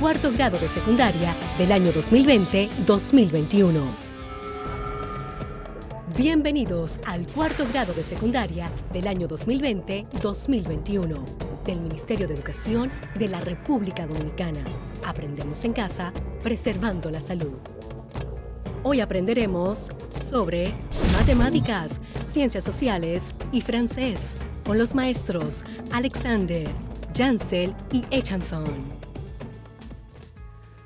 cuarto grado de secundaria del año 2020-2021. Bienvenidos al cuarto grado de secundaria del año 2020-2021 del Ministerio de Educación de la República Dominicana. Aprendemos en casa, preservando la salud. Hoy aprenderemos sobre matemáticas, ciencias sociales y francés con los maestros Alexander, Jansel y Echanson.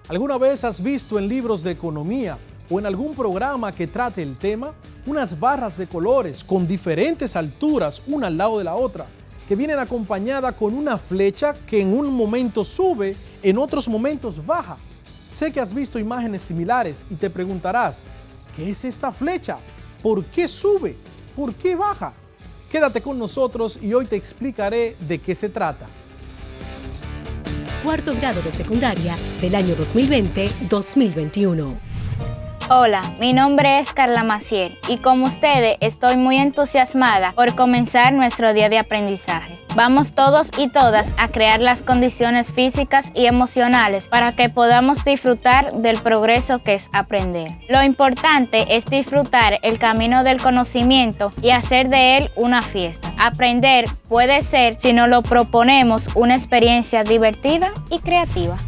¿Alguna vez has visto en libros de economía o en algún programa que trate el tema unas barras de colores con diferentes alturas una al lado de la otra, que vienen acompañada con una flecha que en un momento sube, en otros momentos baja? Sé que has visto imágenes similares y te preguntarás, ¿qué es esta flecha? ¿Por qué sube? ¿Por qué baja? Quédate con nosotros y hoy te explicaré de qué se trata. Cuarto grado de secundaria del año 2020-2021. Hola, mi nombre es Carla Macier y como ustedes estoy muy entusiasmada por comenzar nuestro día de aprendizaje. Vamos todos y todas a crear las condiciones físicas y emocionales para que podamos disfrutar del progreso que es aprender. Lo importante es disfrutar el camino del conocimiento y hacer de él una fiesta. Aprender puede ser, si nos lo proponemos, una experiencia divertida y creativa.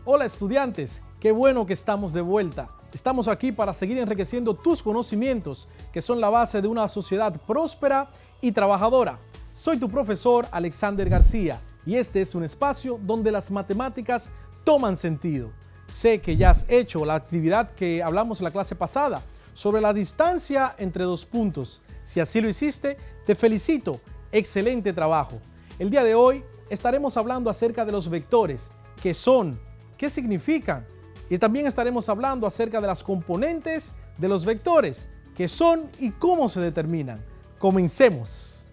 Hola estudiantes, qué bueno que estamos de vuelta. Estamos aquí para seguir enriqueciendo tus conocimientos, que son la base de una sociedad próspera y trabajadora. Soy tu profesor Alexander García y este es un espacio donde las matemáticas toman sentido. Sé que ya has hecho la actividad que hablamos en la clase pasada sobre la distancia entre dos puntos. Si así lo hiciste, te felicito. Excelente trabajo. El día de hoy estaremos hablando acerca de los vectores, qué son, qué significan. Y también estaremos hablando acerca de las componentes de los vectores, qué son y cómo se determinan. Comencemos.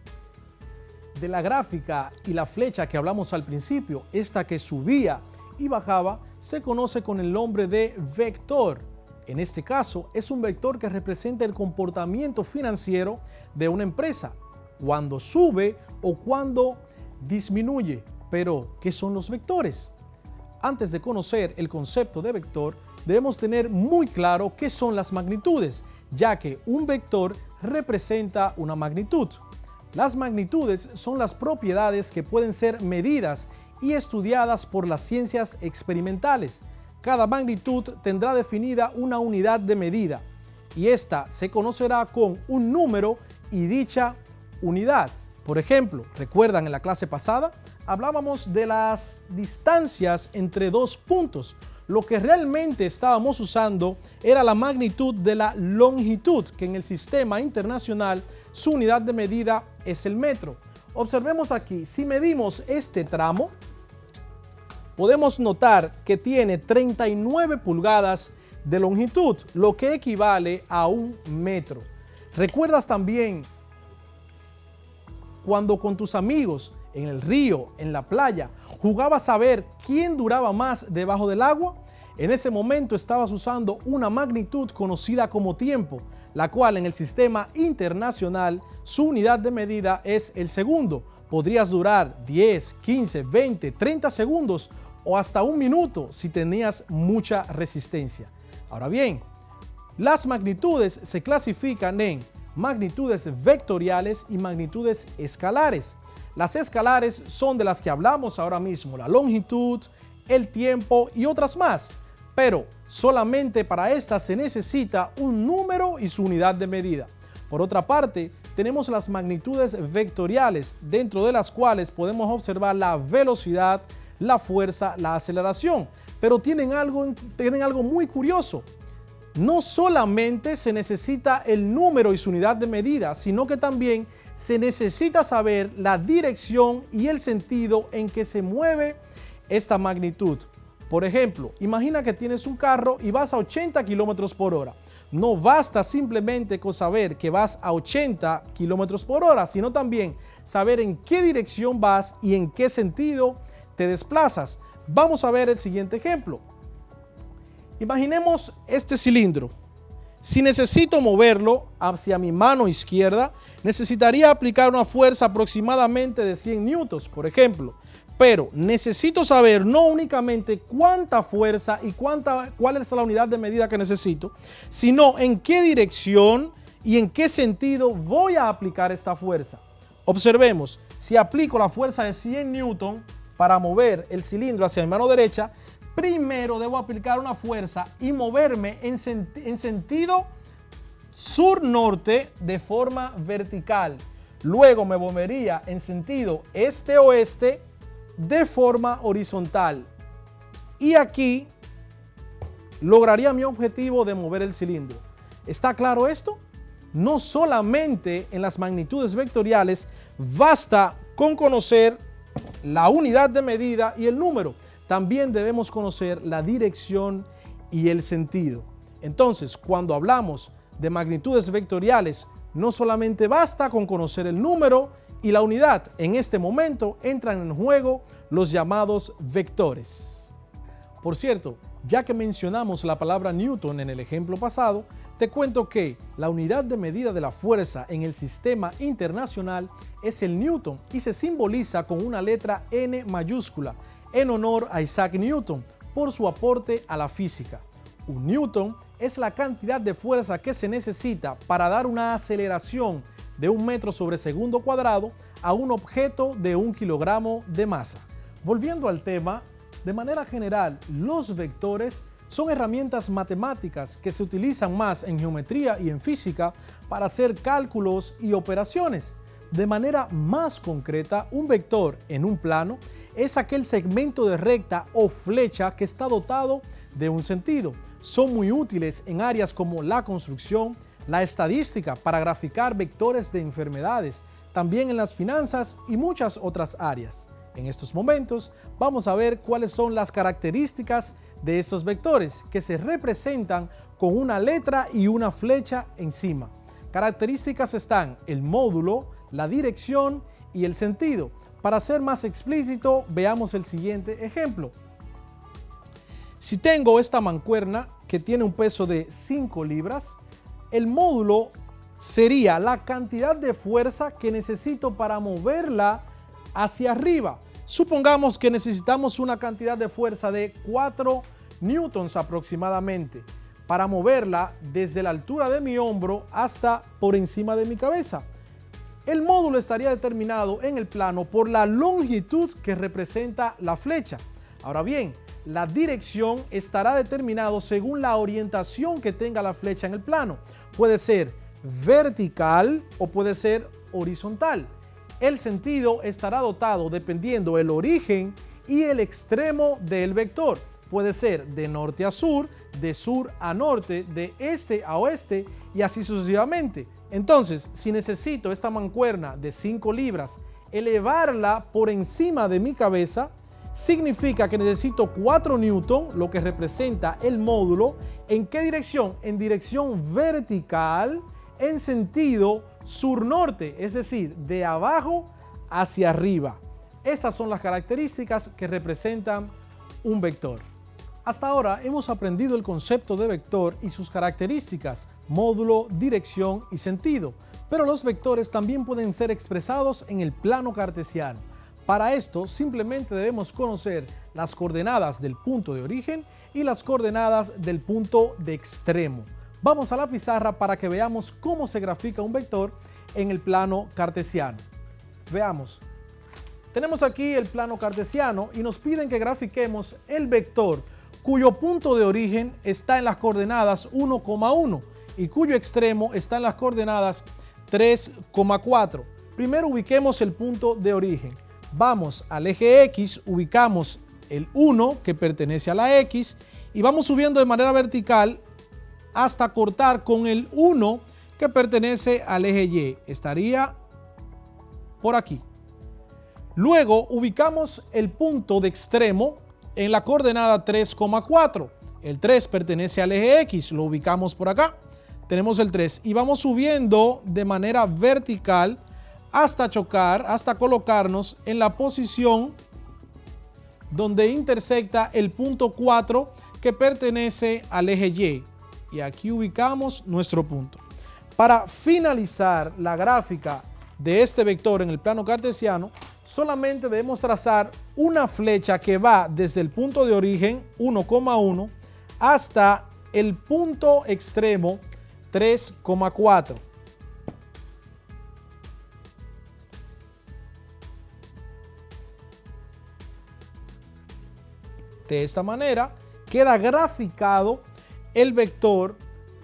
De la gráfica y la flecha que hablamos al principio, esta que subía y bajaba, se conoce con el nombre de vector. En este caso, es un vector que representa el comportamiento financiero de una empresa, cuando sube o cuando disminuye. Pero, ¿qué son los vectores? Antes de conocer el concepto de vector, debemos tener muy claro qué son las magnitudes, ya que un vector representa una magnitud. Las magnitudes son las propiedades que pueden ser medidas y estudiadas por las ciencias experimentales. Cada magnitud tendrá definida una unidad de medida y esta se conocerá con un número y dicha unidad. Por ejemplo, ¿recuerdan en la clase pasada? Hablábamos de las distancias entre dos puntos. Lo que realmente estábamos usando era la magnitud de la longitud, que en el sistema internacional su unidad de medida es el metro. Observemos aquí, si medimos este tramo, podemos notar que tiene 39 pulgadas de longitud, lo que equivale a 1 metro. ¿Recuerdas también cuando con tus amigos en el río, en la playa, jugabas a ver quién duraba más debajo del agua? En ese momento estabas usando una magnitud conocida como tiempo, la cual en el sistema internacional su unidad de medida es el segundo. Podrías durar 10, 15, 20, 30 segundos o hasta 1 minuto si tenías mucha resistencia. Ahora bien, las magnitudes se clasifican en magnitudes vectoriales y magnitudes escalares. Las escalares son de las que hablamos ahora mismo, la longitud, el tiempo y otras más. Pero solamente para estas se necesita un número y su unidad de medida. Por otra parte, tenemos las magnitudes vectoriales, dentro de las cuales podemos observar la velocidad, la fuerza, la aceleración. Pero tienen algo muy curioso. No solamente se necesita el número y su unidad de medida, sino que también se necesita saber la dirección y el sentido en que se mueve esta magnitud. Por ejemplo, imagina que tienes un carro y vas a 80 kilómetros por hora. No basta simplemente con saber que vas a 80 kilómetros por hora, sino también saber en qué dirección vas y en qué sentido te desplazas. Vamos a ver el siguiente ejemplo. Imaginemos este cilindro. Si necesito moverlo hacia mi mano izquierda, necesitaría aplicar una fuerza aproximadamente de 100 newtons, por ejemplo. Pero necesito saber no únicamente cuánta fuerza y cuál es la unidad de medida que necesito, sino en qué dirección y en qué sentido voy a aplicar esta fuerza. Observemos, si aplico la fuerza de 100 Newton para mover el cilindro hacia mi mano derecha, primero debo aplicar una fuerza y moverme en sentido sur-norte de forma vertical. Luego me movería en sentido este-oeste de forma horizontal. Y aquí lograría mi objetivo de mover el cilindro. ¿Está claro esto? No solamente en las magnitudes vectoriales basta con conocer la unidad de medida y el número. También debemos conocer la dirección y el sentido. Entonces, cuando hablamos de magnitudes vectoriales, no solamente basta con conocer el número y la unidad. En este momento entran en juego los llamados vectores. Por cierto, ya que mencionamos la palabra Newton en el ejemplo pasado, te cuento que la unidad de medida de la fuerza en el sistema internacional es el Newton y se simboliza con una letra N mayúscula en honor a Isaac Newton por su aporte a la física. Un Newton es la cantidad de fuerza que se necesita para dar una aceleración de 1 metro sobre segundo cuadrado a un objeto de 1 kilogramo de masa. Volviendo al tema, de manera general, los vectores son herramientas matemáticas que se utilizan más en geometría y en física para hacer cálculos y operaciones. De manera más concreta, un vector en un plano es aquel segmento de recta o flecha que está dotado de un sentido. Son muy útiles en áreas como la construcción, la estadística para graficar vectores de enfermedades, también en las finanzas y muchas otras áreas. En estos momentos vamos a ver cuáles son las características de estos vectores que se representan con una letra y una flecha encima. Características están el módulo, la dirección y el sentido. Para ser más explícito, veamos el siguiente ejemplo. Si tengo esta mancuerna que tiene un peso de 5 libras, el módulo sería la cantidad de fuerza que necesito para moverla hacia arriba. Supongamos que necesitamos una cantidad de fuerza de 4 newtons aproximadamente para moverla desde la altura de mi hombro hasta por encima de mi cabeza. El módulo estaría determinado en el plano por la longitud que representa la flecha. Ahora bien, la dirección estará determinado según la orientación que tenga la flecha en el plano. Puede ser vertical o puede ser horizontal. El sentido estará dotado dependiendo el origen y el extremo del vector. Puede ser de norte a sur, de sur a norte, de este a oeste y así sucesivamente. Entonces, si necesito esta mancuerna de 5 libras, elevarla por encima de mi cabeza, significa que necesito 4 newton, lo que representa el módulo. ¿En qué dirección? En dirección vertical, en sentido sur-norte, es decir, de abajo hacia arriba. Estas son las características que representan un vector. Hasta ahora hemos aprendido el concepto de vector y sus características, módulo, dirección y sentido, pero los vectores también pueden ser expresados en el plano cartesiano. Para esto simplemente debemos conocer las coordenadas del punto de origen y las coordenadas del punto de extremo. Vamos a la pizarra para que veamos cómo se grafica un vector en el plano cartesiano. Veamos. Tenemos aquí el plano cartesiano y nos piden que grafiquemos el vector cuyo punto de origen está en las coordenadas 1,1 y cuyo extremo está en las coordenadas 3,4. Primero ubiquemos el punto de origen. Vamos al eje X, ubicamos el 1 que pertenece a la X y vamos subiendo de manera vertical hasta cortar con el 1 que pertenece al eje Y. Estaría por aquí. Luego ubicamos el punto de extremo en la coordenada 3,4. El 3 pertenece al eje X, lo ubicamos por acá. Tenemos el 3 y vamos subiendo de manera vertical hasta chocar, hasta colocarnos en la posición donde intersecta el punto 4 que pertenece al eje Y. Y aquí ubicamos nuestro punto. Para finalizar la gráfica de este vector en el plano cartesiano, solamente debemos trazar una flecha que va desde el punto de origen 1,1 hasta el punto extremo 3,4. De esta manera queda graficado el vector.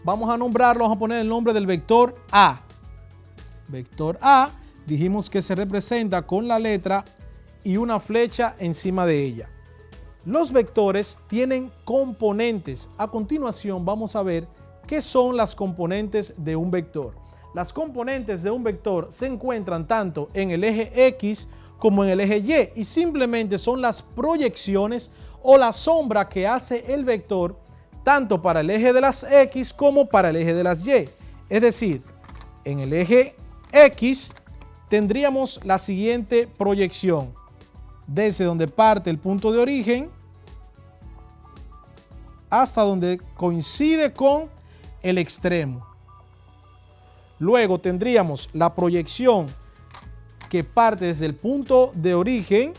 Vamos a nombrarlo, vamos a poner el nombre del vector A. Vector A, dijimos que se representa con la letra y una flecha encima de ella. Los vectores tienen componentes. A continuación vamos a ver qué son las componentes de un vector. Las componentes de un vector se encuentran tanto en el eje X como en el eje Y y simplemente son las proyecciones o la sombra que hace el vector tanto para el eje de las X como para el eje de las Y. Es decir, en el eje X tendríamos la siguiente proyección. Desde donde parte el punto de origen hasta donde coincide con el extremo. Luego tendríamos la proyección que parte desde el punto de origen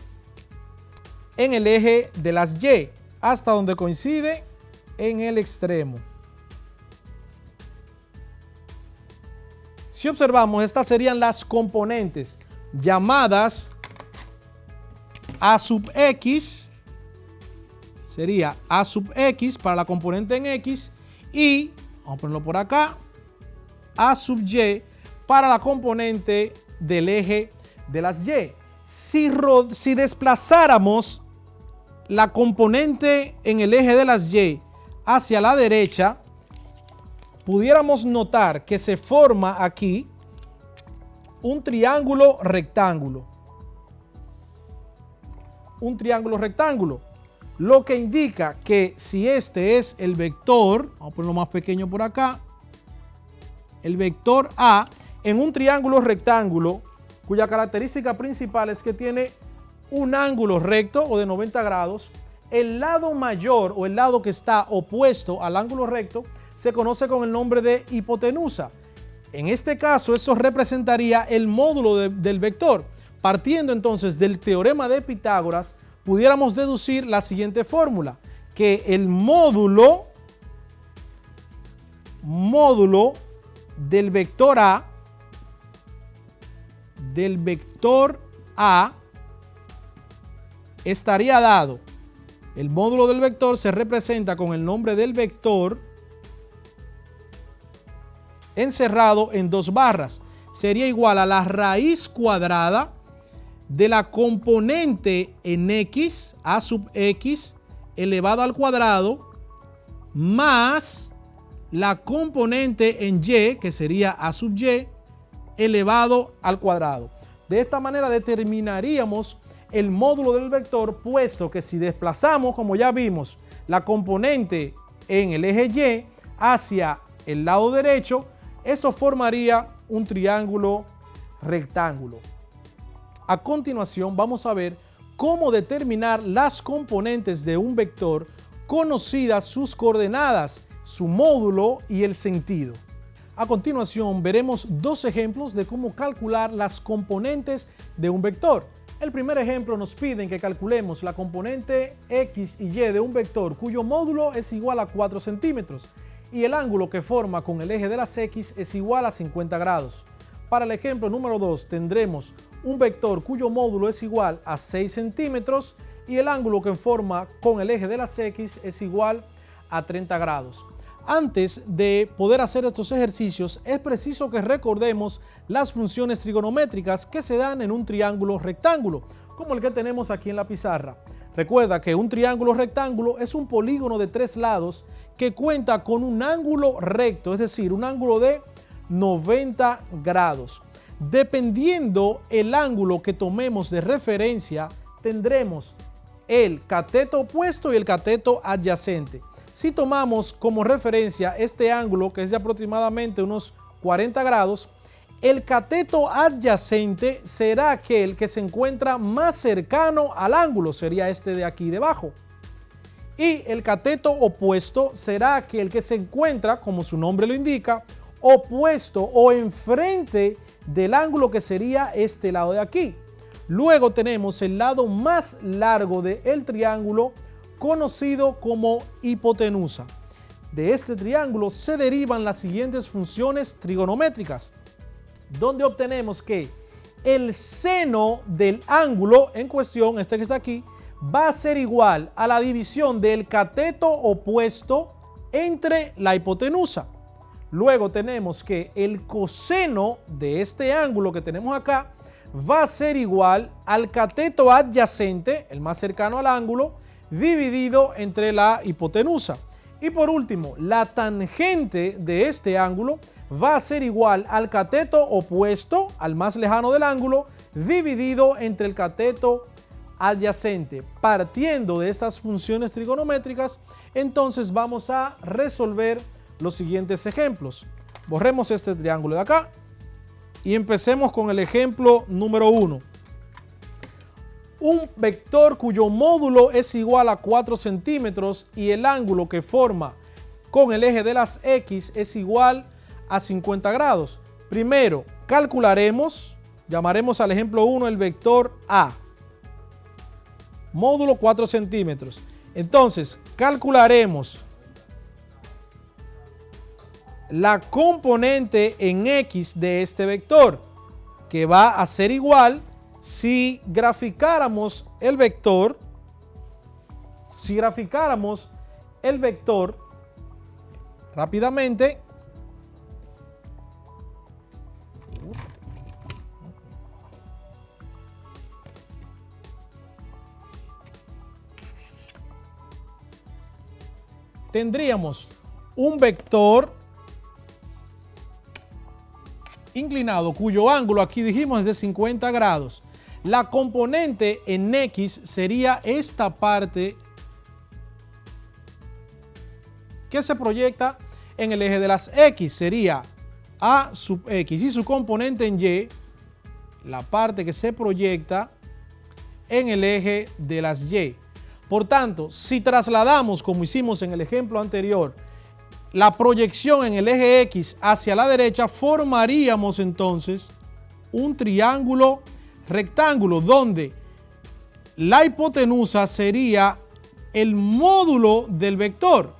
en el eje de las Y hasta donde coincide en el extremo. Si observamos, estas serían las componentes llamadas A sub X, sería A sub X para la componente en X y, vamos a ponerlo por acá, A sub Y para la componente del eje de las Y. Si desplazáramos la componente en el eje de las Y hacia la derecha, pudiéramos notar que se forma aquí un triángulo rectángulo. Un triángulo rectángulo, lo que indica que si este es el vector, vamos a ponerlo más pequeño por acá, el vector A en un triángulo rectángulo cuya característica principal es que tiene un ángulo recto o de 90 grados, el lado mayor o el lado que está opuesto al ángulo recto se conoce con el nombre de hipotenusa. En este caso, eso representaría el módulo del vector. Partiendo entonces del teorema de Pitágoras, pudiéramos deducir la siguiente fórmula, que el módulo del vector A estaría dado. El módulo del vector se representa con el nombre del vector encerrado en dos barras. Sería igual a la raíz cuadrada de la componente en X, A sub X, elevado al cuadrado, más la componente en Y, que sería A sub Y, elevado al cuadrado. De esta manera determinaríamos el módulo del vector, puesto que si desplazamos, como ya vimos, la componente en el eje Y hacia el lado derecho, eso formaría un triángulo rectángulo. A continuación vamos a ver cómo determinar las componentes de un vector conocidas sus coordenadas, su módulo y el sentido. A continuación veremos dos ejemplos de cómo calcular las componentes de un vector. El primer ejemplo nos piden que calculemos la componente X y Y de un vector cuyo módulo es igual a 4 centímetros y el ángulo que forma con el eje de las X es igual a 50 grados. Para el ejemplo número 2 tendremos un vector cuyo módulo es igual a 6 centímetros y el ángulo que forma con el eje de las X es igual a 30 grados. Antes de poder hacer estos ejercicios es preciso que recordemos las funciones trigonométricas que se dan en un triángulo rectángulo, como el que tenemos aquí en la pizarra. Recuerda que un triángulo rectángulo es un polígono de 3 lados que cuenta con un ángulo recto, es decir, un ángulo de 90 grados. Dependiendo el ángulo que tomemos de referencia, tendremos el cateto opuesto y el cateto adyacente. Si tomamos como referencia este ángulo, que es de aproximadamente unos 40 grados, el cateto adyacente será aquel que se encuentra más cercano al ángulo, sería este de aquí debajo. Y el cateto opuesto será aquel que se encuentra, como su nombre lo indica, opuesto o enfrente del ángulo que sería este lado de aquí. Luego tenemos el lado más largo del triángulo, conocido como hipotenusa. De este triángulo se derivan las siguientes funciones trigonométricas, donde obtenemos que el seno del ángulo en cuestión, este que está aquí, va a ser igual a la división del cateto opuesto entre la hipotenusa. Luego tenemos que el coseno de este ángulo que tenemos acá va a ser igual al cateto adyacente, el más cercano al ángulo, dividido entre la hipotenusa. Y por último, la tangente de este ángulo va a ser igual al cateto opuesto, al más lejano del ángulo, dividido entre el cateto adyacente. Partiendo de estas funciones trigonométricas, entonces vamos a resolver los siguientes ejemplos. Borremos este triángulo de acá y empecemos con el ejemplo número 1. Un vector cuyo módulo es igual a 4 centímetros y el ángulo que forma con el eje de las X es igual a 50 grados. Primero, calcularemos, llamaremos al ejemplo 1 el vector A. Módulo 4 centímetros. Entonces, calcularemos la componente en X de este vector, que va a ser igual si graficáramos el vector, rápidamente, tendríamos un vector inclinado cuyo ángulo aquí dijimos es de 50 grados. La componente en X sería esta parte que se proyecta en el eje de las X, sería A sub X, y su componente en Y, la parte que se proyecta en el eje de las Y. Por tanto, si trasladamos, como hicimos en el ejemplo anterior, la proyección en el eje X hacia la derecha, formaríamos entonces un triángulo rectángulo donde la hipotenusa sería el módulo del vector.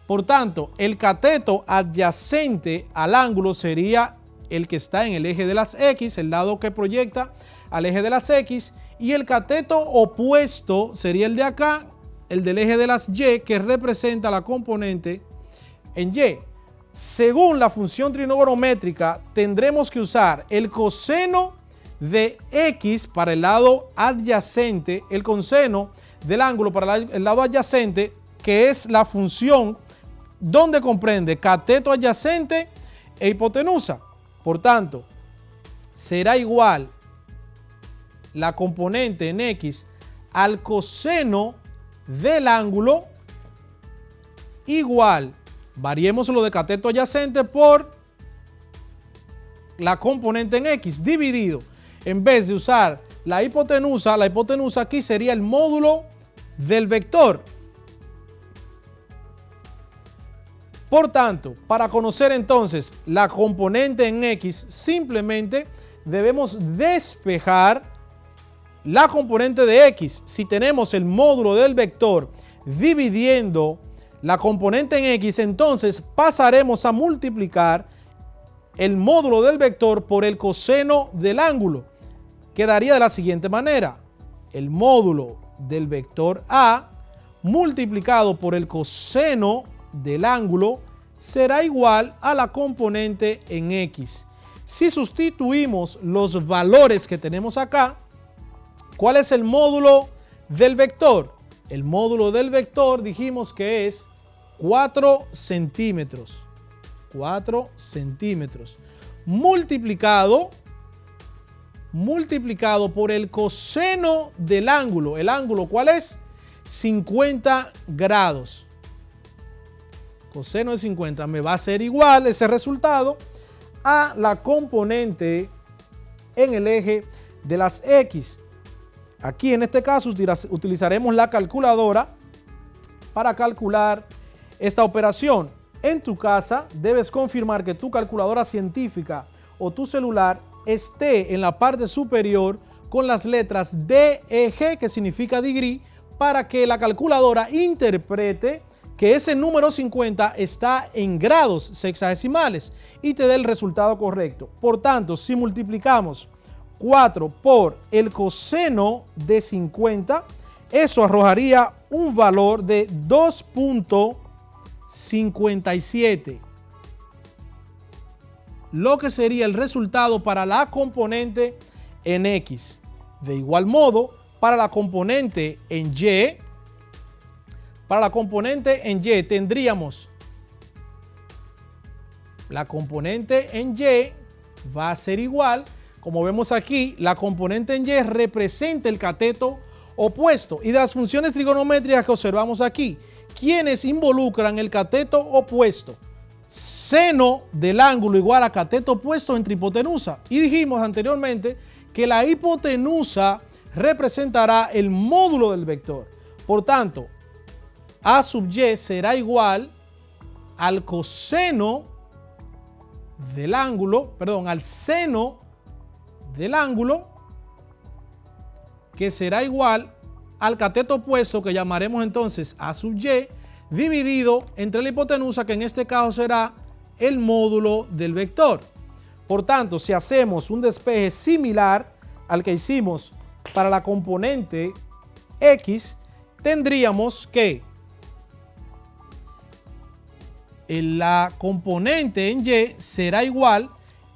Por tanto, el cateto adyacente al ángulo sería el que está en el eje de las X, el lado que proyecta al eje de las X, y el cateto opuesto sería el de acá, el del eje de las Y, que representa la componente en Y. Según la función trigonométrica, tendremos que usar el coseno de X para el lado adyacente, el coseno del ángulo para el lado adyacente, que es la función donde comprende cateto adyacente e hipotenusa. Por tanto, será igual la componente en X al coseno del ángulo igual, variemos lo de cateto adyacente por la componente en X dividido, en vez de usar la hipotenusa aquí sería el módulo del vector. Por tanto, para conocer entonces la componente en X, simplemente debemos despejar la componente de X. Si tenemos el módulo del vector dividiendo la componente en X, entonces pasaremos a multiplicar el módulo del vector por el coseno del ángulo. Quedaría de la siguiente manera: el módulo del vector A multiplicado por el coseno del ángulo será igual a la componente en X. Si sustituimos los valores que tenemos acá, ¿cuál es el módulo del vector? El módulo del vector dijimos que es 4 centímetros. 4 centímetros. Multiplicado por el coseno del ángulo. ¿El ángulo cuál es? 50 grados. Coseno de 50 me va a ser igual ese resultado a la componente en el eje de las X. Aquí en este caso utilizaremos la calculadora para calcular esta operación. En tu casa debes confirmar que tu calculadora científica o tu celular esté en la parte superior con las letras DEG, que significa degree, para que la calculadora interprete que ese número 50 está en grados sexagesimales y te dé el resultado correcto. Por tanto, si multiplicamos 4 por el coseno de 50, eso arrojaría un valor de 2.57, lo que sería el resultado para la componente en X. De igual modo, para la componente en Y, tendríamos la componente en Y va a ser igual, como vemos aquí, la componente en Y representa el cateto opuesto. Y de las funciones trigonométricas que observamos aquí, ¿quiénes involucran el cateto opuesto? Seno del ángulo igual a cateto opuesto entre hipotenusa. Y dijimos anteriormente que la hipotenusa representará el módulo del vector. Por tanto, A sub Y será igual al coseno del ángulo, al seno del ángulo, que será igual al cateto opuesto, que llamaremos entonces A sub Y, dividido entre la hipotenusa, que en este caso será el módulo del vector. Por tanto, si hacemos un despeje similar al que hicimos para la componente X, tendríamos que la componente en Y será igual,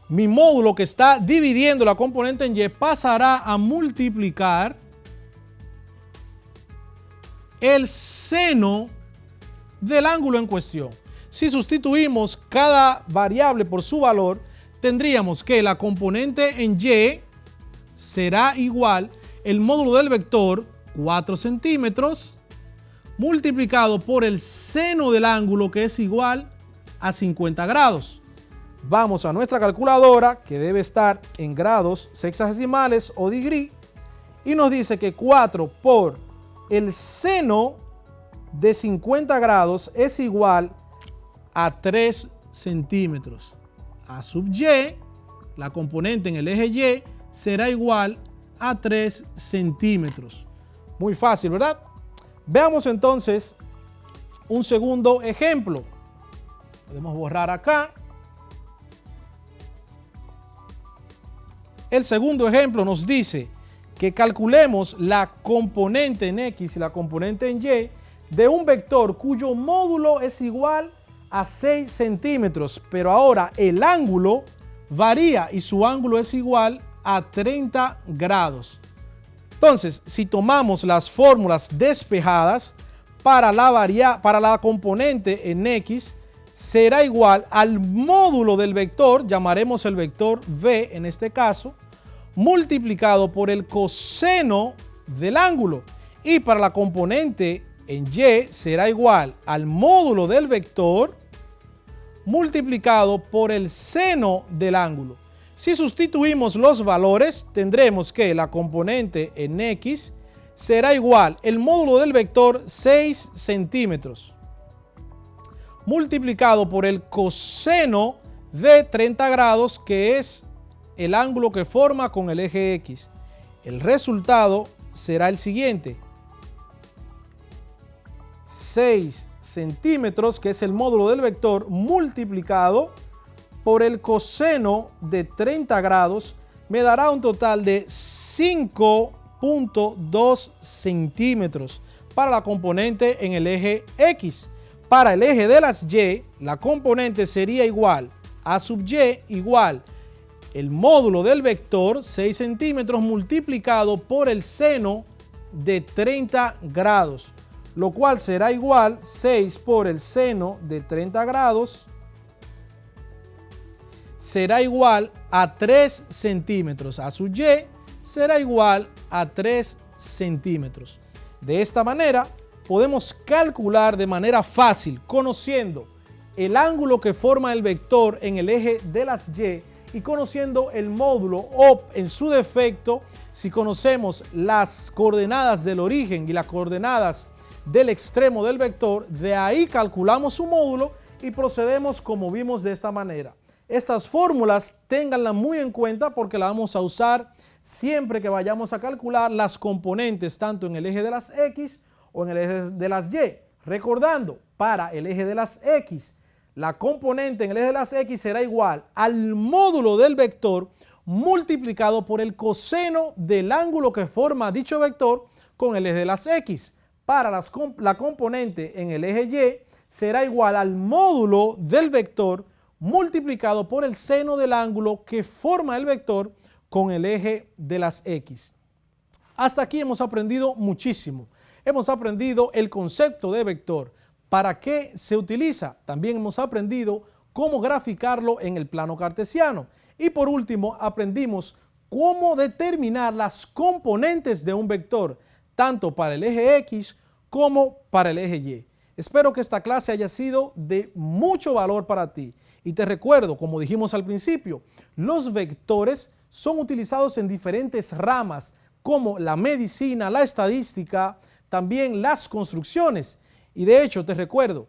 mi módulo que está dividiendo la componente en Y pasará a multiplicar el seno del ángulo en cuestión. Si sustituimos cada variable por su valor, tendríamos que la componente en Y será igual el módulo del vector 4 centímetros multiplicado por el seno del ángulo, que es igual a 50 grados. Vamos a nuestra calculadora, que debe estar en grados sexagesimales o degree, y nos dice que 4 por el seno de 50 grados es igual a 3 centímetros. A sub Y, la componente en el eje Y, será igual a 3 centímetros. Muy fácil, ¿verdad? Veamos entonces un segundo ejemplo. Podemos borrar acá. El segundo ejemplo nos dice que calculemos la componente en X y la componente en Y de un vector cuyo módulo es igual a 6 centímetros, pero ahora el ángulo varía y su ángulo es igual a 30 grados. Entonces, si tomamos las fórmulas despejadas para la componente en X, será igual al módulo del vector, llamaremos el vector V en este caso, multiplicado por el coseno del ángulo. Y para la componente en Y será igual al módulo del vector multiplicado por el seno del ángulo. Si sustituimos los valores, tendremos que la componente en X será igual el módulo del vector 6 centímetros multiplicado por el coseno de 30 grados, que es el ángulo que forma con el eje X. El resultado será el siguiente: 6 centímetros, que es el módulo del vector, multiplicado por el coseno de 30 grados, me dará un total de 5.2 centímetros para la componente en el eje X. Para el eje de las Y, la componente sería igual a sub Y igual el módulo del vector 6 centímetros multiplicado por el seno de 30 grados, lo cual será igual 6 por el seno de 30 grados será igual a 3 centímetros. A sub Y será igual a 3 centímetros. De esta manera podemos calcular de manera fácil, conociendo el ángulo que forma el vector en el eje de las Y y conociendo el módulo, o en su defecto, si conocemos las coordenadas del origen y las coordenadas del extremo del vector, de ahí calculamos su módulo y procedemos como vimos de esta manera. Estas fórmulas ténganlas muy en cuenta porque las vamos a usar siempre que vayamos a calcular las componentes tanto en el eje de las X o en el eje de las Y. Recordando, para el eje de las X, la componente en el eje de las X será igual al módulo del vector multiplicado por el coseno del ángulo que forma dicho vector con el eje de las X. Para la componente en el eje Y será igual al módulo del vector multiplicado por el seno del ángulo que forma el vector con el eje de las X. Hasta aquí hemos aprendido muchísimo. Hemos aprendido el concepto de vector, para qué se utiliza. También hemos aprendido cómo graficarlo en el plano cartesiano. Y por último, aprendimos cómo determinar las componentes de un vector, tanto para el eje X como para el eje Y. Espero que esta clase haya sido de mucho valor para ti. Y te recuerdo, como dijimos al principio, los vectores son utilizados en diferentes ramas, como la medicina, la estadística, también las construcciones. Y de hecho, te recuerdo,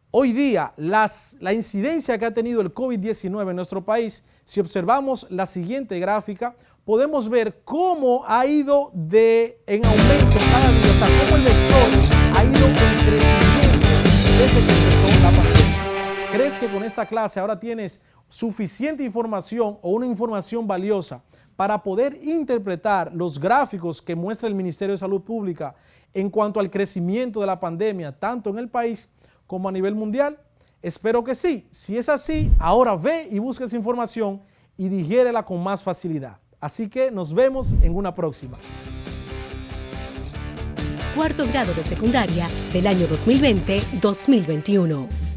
hoy día la incidencia que ha tenido el COVID-19 en nuestro país, si observamos la siguiente gráfica, podemos ver cómo ha ido en aumento cada día, o sea, cómo el vector ha ido en crecimiento desde que empezó la pandemia. ¿Crees que con esta clase ahora tienes suficiente información o una información valiosa para poder interpretar los gráficos que muestra el Ministerio de Salud Pública en cuanto al crecimiento de la pandemia, tanto en el país como a nivel mundial? Espero que sí. Si es así, ahora ve y busca esa información y digiérela con más facilidad. Así que nos vemos en una próxima. Cuarto grado de secundaria del año 2020-2021.